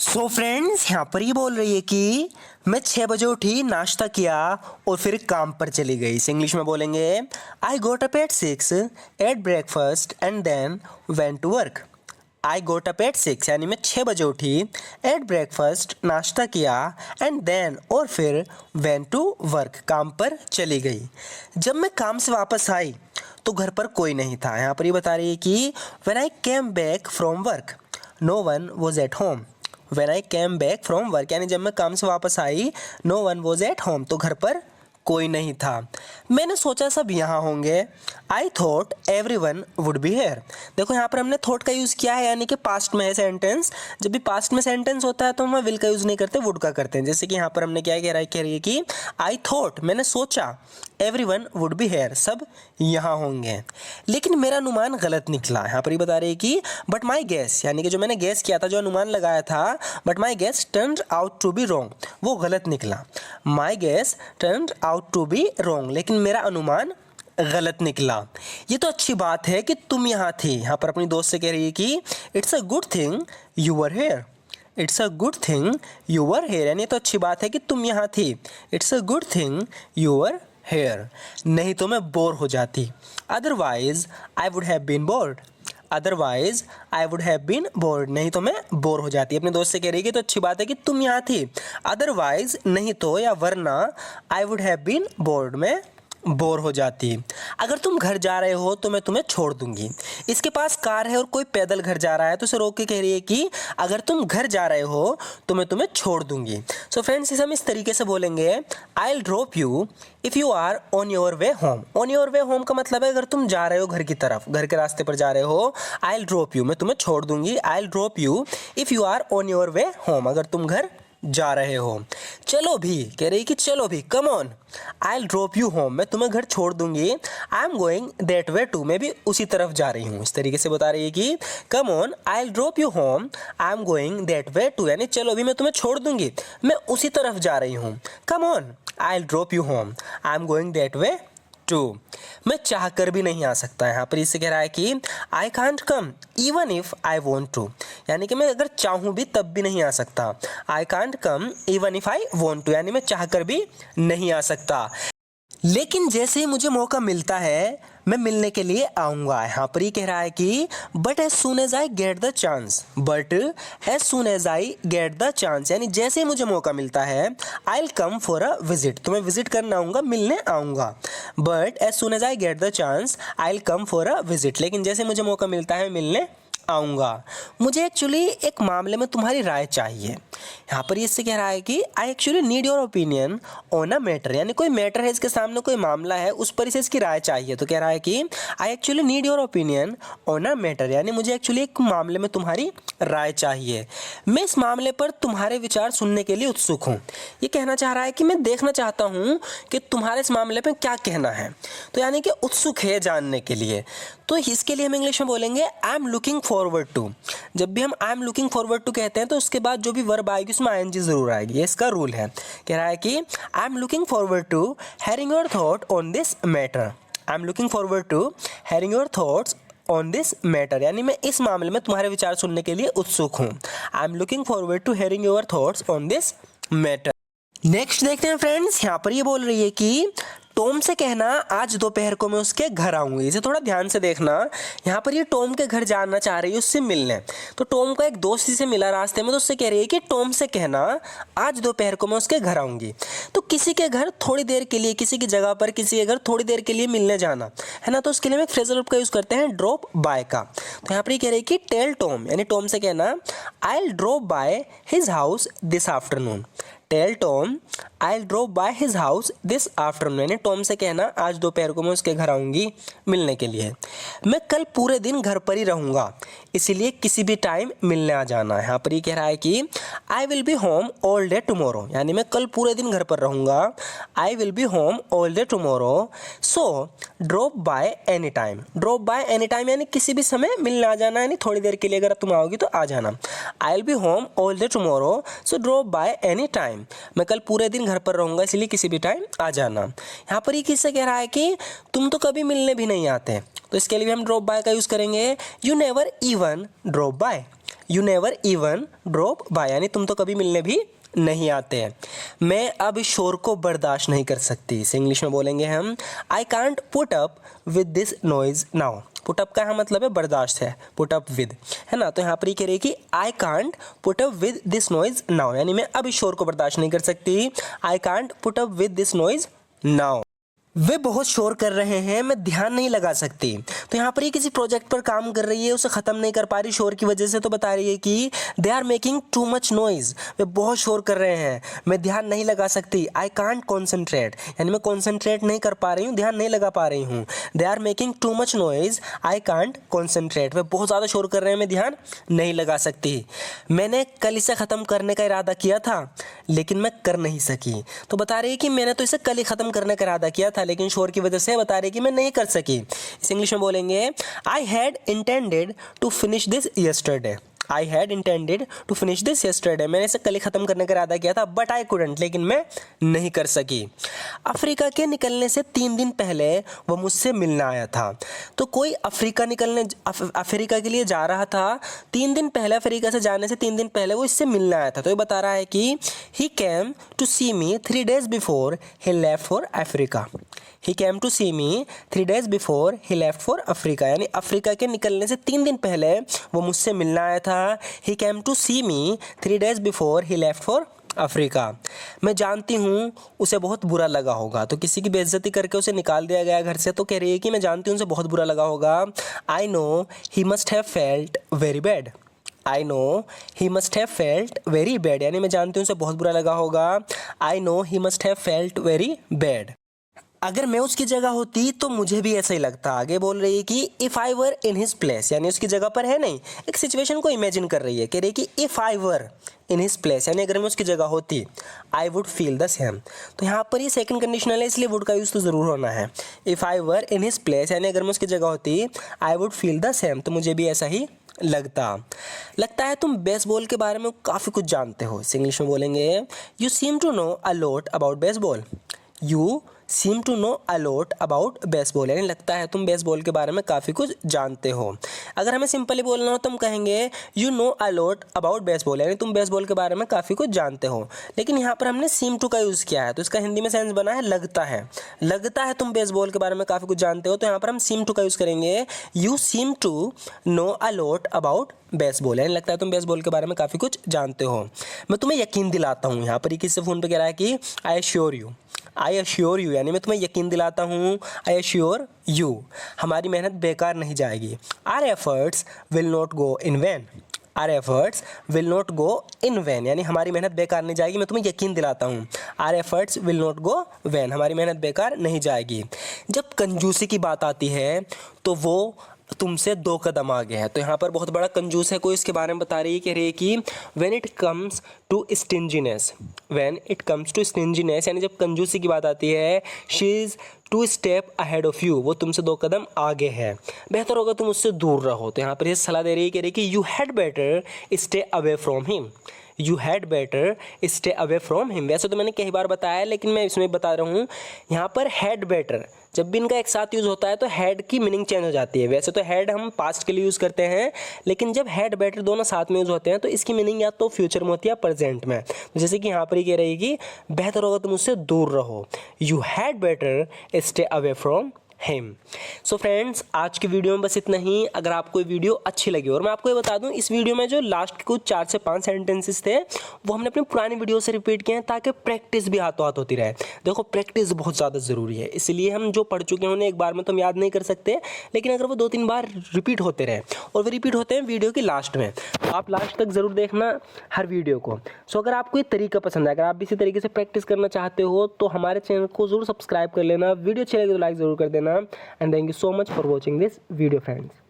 So friends यहाँ पर ये बोल रही है कि मैं 6 बजे उठी, नाश्ता किया और फिर काम पर चली गई। इसे इंग्लिश में बोलेंगे I got up at 6, at breakfast and then went to work. I got up at 6 यानी मैं 6 बजे उठी, एट ब्रेकफास्ट नाश्ता किया एंड देन और फिर वेंट टू वर्क काम पर चली गई। जब मैं काम से वापस आई तो घर पर कोई नहीं था। यहाँ पर ये बता रही है कि when I came back from work no one was at home. When I came back from work यानी जब मैं काम से वापस आई, no one was at home तो घर पर कोई नहीं था। मैंने सोचा सब यहाँ होंगे। I thought everyone would be here। देखो यहाँ पर हमने थॉट का यूज़ किया है, यानी कि पास्ट में है सेंटेंस। जब भी पास्ट में सेंटेंस होता है तो हम विल का यूज़ नहीं करते, वुड का करते हैं। जैसे कि यहाँ पर हमने क्या कह रही है कि I thought मैंने सोचा, everyone would be here सब यहाँ होंगे, लेकिन मेरा अनुमान गलत निकला। यहाँ पर ये बता रही है कि बट माई गेस यानी कि जो मैंने गेस किया था, जो अनुमान लगाया था, but my guess turned out to be wrong वो गलत निकला। My guess turned out to be wrong लेकिन मेरा अनुमान गलत निकला। ये तो अच्छी बात है कि तुम यहाँ थी। यहाँ पर अपनी दोस्त से कह रही है कि it's a good thing you were here. It's a good thing you were here यानी तो अच्छी बात है कि तुम यहाँ थी। It's a good thing you were here, नहीं तो मैं बोर हो जाती। Otherwise I would have been bored. Otherwise I would have been bored नहीं तो मैं बोर हो जाती। अपने दोस्त से कह रही है कि तो अच्छी बात है कि तुम यहाँ थी, अदरवाइज नहीं तो या वरना I would have been bored में बोर हो जाती। अगर तुम घर जा रहे हो तो मैं तुम्हें छोड़ दूंगी। इसके पास कार है और कोई पैदल घर जा रहा है तो उसे रोक के कह रही है कि अगर तुम घर जा रहे हो तो मैं तुम्हें छोड़ दूंगी। सो फ्रेंड्स इसे हम इस तरीके से बोलेंगे I will drop you if you are on your way home. On your way home का मतलब है अगर तुम जा रहे हो घर की तरफ, घर के रास्ते पर जा रहे हो, आई विल ड्रॉप यू मैं तुम्हें छोड़ दूंगी। I will drop you if you are on your way home अगर तुम घर जा रहे हो। चलो भी कह रही कि चलो भी, come on I will drop you home मैं तुम्हें घर छोड़ दूंगी। I am going that way too मैं भी उसी तरफ जा रही हूँ। इस तरीके से बता रही है कि come on I will drop you home I am going that way too यानी चलो भी मैं तुम्हें छोड़ दूंगी, मैं उसी तरफ जा रही हूँ। Come on I will drop you home I am going that way too मैं चाह कर भी नहीं आ सकता। यहाँ पर इससे कह रहा है कि I can't come even if I want to यानी कि मैं अगर चाहूँ भी तब भी नहीं आ सकता। I can't come even if I want to यानी मैं चाह कर भी नहीं आ सकता, लेकिन जैसे ही मुझे मौका मिलता है मैं मिलने के लिए आऊँगा। यहाँ पर ये कह रहा है कि but as soon as I get the chance. But as soon as I get the chance यानी जैसे ही मुझे मौका मिलता है I will come for a visit तो मैं विजिट करने आऊँगा, मिलने आऊँगा। But as soon as I get the chance I will come for a visit लेकिन जैसे मुझे मौका मिलता है मिलने आऊँगा। मुझे एक्चुअली एक मामले में तुम्हारी राय चाहिए। यहाँ पर इससे कह रहा है कि I actually need your opinion on a matter यानी कोई मैटर है, इसके सामने कोई मामला है, उस पर इसे इसकी राय चाहिए। तो कह रहा है कि I actually need your opinion on a matter यानी मुझे एक्चुअली एक मामले में तुम्हारी राय चाहिए। मैं इस मामले पर तुम्हारे विचार सुनने के लिए उत्सुक हूँ। ये कहना चाह रहा है कि मैं देखना चाहता हूँ कि तुम्हारे इस मामले पर क्या कहना है, तो यानी कि उत्सुक है जानने के लिए। तो इसके लिए हम इंग्लिश में बोलेंगे I am looking forward to. जब भी हम I am looking forward to कहते हैं तो उसके बाद जो भी वर्ब आएगी उसमें आईएनजी जरूर आएगी, ये इसका रूल है। कह रहा है कि I am looking forward to hearing your thought on this matter. I am looking forward to hearing your thoughts on this matter यानी मैं इस मामले में तुम्हारे विचार सुनने के लिए उत्सुक हूँ। I am looking forward to hearing your thoughts on this matter. Next देखते हैं फ्रेंड्स, यहाँ पर ये बोल रही है कि टॉम से कहना आज दोपहर को मैं उसके घर आऊँगी। इसे थोड़ा ध्यान से देखना। यहाँ पर ये टॉम के घर जाना चाह रही है, उससे मिलने। तो टॉम का एक दोस्त से मिला रास्ते में, तो उससे कह रही है कि टॉम से कहना आज दोपहर को मैं उसके घर आऊँगी। तो किसी के घर थोड़ी देर के लिए, किसी की जगह पर किसी के घर थोड़ी देर के लिए मिलने जाना है ना, तो उसके लिए हम एक फ्रेजल वर्ब का यूज़ करते हैं ड्रॉप बाय का। तो यहाँ पर ये कह रही है कि टेल टॉम यानी टॉम से कहना I will drop by his house this afternoon. Tell Tom I will drop by his house this afternoon यानी टॉम से कहना आज दोपहर को मैं उसके घर आऊँगी मिलने के लिए। मैं कल पूरे दिन घर पर ही रहूँगा, इसीलिए किसी भी टाइम मिलने आ जाना। यहाँ पर ये कह रहा है कि I will be home all day tomorrow यानी मैं कल पूरे दिन घर पर रहूँगा। I will be home all day tomorrow so drop by any time. Drop by any time यानी किसी भी समय मिलने आ जाना, यानी थोड़ी देर के लिए अगर तुम आओगी तो आ जाना। I will be home all day tomorrow so drop by any time मैं कल पूरे दिन घर पर रहूँगा इसलिए किसी भी टाइम आ जाना। यहाँ पर ये किससे कह रहा है कि तुम तो कभी मिलने भी नहीं आते, तो इसके लिए भी हम ड्रॉप बाय का यूज़ करेंगे। You never even drop by. You never even drop by, यानी तुम तो कभी मिलने भी नहीं आते हैं। मैं अब इस शोर को बर्दाश्त नहीं कर सकती, इसे इंग्लिश में बोलेंगे हम आई can't put up with this noise now. Put up का यहाँ मतलब है बर्दाश्त है, पुट अप विद, है ना। तो यहाँ पर ये कह रही है कि I can't put up with this noise now, यानी मैं अब इस शोर को बर्दाश्त नहीं कर सकती। I can't put up with this noise now. वे बहुत शोर कर रहे हैं, मैं ध्यान नहीं लगा सकती। तो यहाँ पर ये किसी प्रोजेक्ट पर काम कर रही है, उसे ख़त्म नहीं कर पा रही शोर की वजह से, तो बता रही है कि they are making too much noise, वे बहुत शोर कर रहे हैं, मैं ध्यान नहीं लगा सकती। आई कांट कॉन्सेंट्रेट, यानी मैं कॉन्सेंट्रेट नहीं कर पा रही हूँ, ध्यान नहीं लगा पा रही हूँ। They are making too much noise, I can't concentrate, वे बहुत ज़्यादा शोर कर रहे हैं, मैं ध्यान नहीं लगा सकती। मैंने कल इसे ख़त्म करने का इरादा किया था लेकिन मैं कर नहीं सकी। तो बता रही है कि मैंने तो इसे कल ही ख़त्म करने का इरादा किया था लेकिन शोर की वजह से बता रही कि मैं नहीं कर सकी। इस इंग्लिश में बोलेंगे I had intended to finish this yesterday. I had intended to finish this yesterday, मैंने इसे कल ही ख़त्म करने का इरादा किया था बट आई कुडंट, लेकिन मैं नहीं कर सकी। अफ्रीका के निकलने से 3 दिन पहले वो मुझसे मिलना आया था। तो कोई अफ्रीका के लिए जा रहा था, 3 दिन पहले, अफ्रीका से जाने से 3 दिन पहले वो इससे मिलना आया था। तो ये बता रहा है कि he came to see me 3 days before he left for Africa. He came to see me 3 days before he left for Africa, यानी अफ्रीका के निकलने से 3 दिन पहले वो मुझसे मिलना आया था। He came to see me 3 days before he left for Africa. मैं जानती हूँ उसे बहुत बुरा लगा होगा, तो किसी की बेइज्जती करके उसे निकाल दिया गया घर से, तो कह रही है कि मैं जानती हूँ उसे बहुत बुरा लगा होगा। I know he must have felt very bad. I know he must have felt very bad, यानी मैं जानती हूँ उसे बहुत बुरा लगा होगा। I know he must have felt very bad. अगर मैं उसकी जगह होती तो मुझे भी ऐसा ही लगता। आगे बोल रही है कि if I were in his place, यानी उसकी जगह पर है नहीं, एक सिचुएशन को इमेजिन कर रही है। कह रही है कि if I were in his place, यानी अगर मैं उसकी जगह होती, I would feel the same. तो यहाँ पर ये सेकंड कंडीशनल है, इसलिए वुड का यूज़ तो ज़रूर होना है। If I were in his place, यानी अगर मैं उसकी जगह होती, I would feel the same, तो मुझे भी ऐसा ही लगता है तुम बेसबॉल के बारे में काफ़ी कुछ जानते हो। इस इंग्लिश में बोलेंगे you seem to know a lot about baseball. You seem to know a lot about baseball, यानी लगता है तुम बेसबॉल के बारे में काफ़ी कुछ जानते हो। अगर हमें सिंपली बोलना हो तो हम कहेंगे you know a lot about baseball, यानी तुम बेसबॉल के बारे में काफ़ी कुछ जानते हो। लेकिन यहाँ पर हमने सीम टू का यूज़ किया है, तो इसका हिंदी में सेंस बना है लगता है तुम बेसबॉल के बारे में काफ़ी कुछ जानते हो, तो यहाँ पर हम सीम टू का यूज़ करेंगे। You seem to know a lot about baseball, यानी लगता है तुम बेसबॉल के बारे में काफ़ी कुछ जानते हो। मैं तुम्हें यकीन दिलाता हूँ, यहाँ पर किससे फ़ोन पे कह रहा है कि आई एश्योर यू, यानी मैं तुम्हें यकीन दिलाता हूँ। आई एश्योर यू, हमारी मेहनत बेकार नहीं जाएगी। Our efforts will not go in vain. Our efforts will not go in vain, यानी हमारी मेहनत बेकार नहीं जाएगी, मैं तुम्हें यकीन दिलाता हूँ। Our efforts will not go vain, हमारी मेहनत बेकार नहीं जाएगी। जब कंजूसी की बात आती है तो वो तुमसे 2 कदम आगे है। तो यहाँ पर बहुत बड़ा कंजूस है कोई, इसके बारे में बता रही है। कह रही है कि व्हेन इट कम्स टू स्टिंजीनेस, यानी जब कंजूसी की बात आती है, she is 2 step ahead of you, वो तुमसे 2 कदम आगे है, बेहतर होगा तुम उससे दूर रहो। तो यहाँ पर ये सलाह दे रही है, कह रही है कि you had better stay away from him. You had better stay away from him. वैसे तो मैंने कई बार बताया, लेकिन मैं इसमें बता रहा हूँ। यहाँ पर हैड बेटर, जब भी इनका एक साथ यूज़ होता है तो हेड की मीनिंग चेंज हो जाती है। वैसे तो हेड हम पास्ट के लिए यूज़ करते हैं, लेकिन जब हेड बेटर दोनों साथ में यूज़ होते हैं तो इसकी मीनिंग या तो फ्यूचर में होती है या प्रेजेंट में। तो जैसे कि यहाँ पर ही कह रही है कि बेहतर होगा तुम उससे दूर रहो। You had better stay away from him. So friends, आज की वीडियो में बस इतना ही। अगर आपको ये वीडियो अच्छी लगी, और मैं आपको ये बता दूं, इस वीडियो में जो लास्ट के कुछ 4 से 5 सेंटेंसेस थे वो हमने अपनी पुरानी वीडियो से रिपीट किए हैं, ताकि प्रैक्टिस भी हाथों हाथ होती रहे। देखो, प्रैक्टिस बहुत ज़्यादा ज़रूरी है, इसलिए हम जो पढ़ चुके हैं उन्हें एक बार में तो हम याद नहीं कर सकते, लेकिन अगर वो 2-3 बार रिपीट होते रहे, और वो रिपीट होते हैं वीडियो की लास्ट में, तो आप लास्ट तक ज़रूर देखना हर वीडियो को। सो अगर आपको ये तरीका पसंद है, अगर आप भी इसी तरीके से प्रैक्टिस करना चाहते हो, तो हमारे चैनल को ज़रूर सब्सक्राइब कर लेना, वीडियो अच्छी लगे तो लाइक ज़रूर कर देना। And thank you so much for watching this video, friends.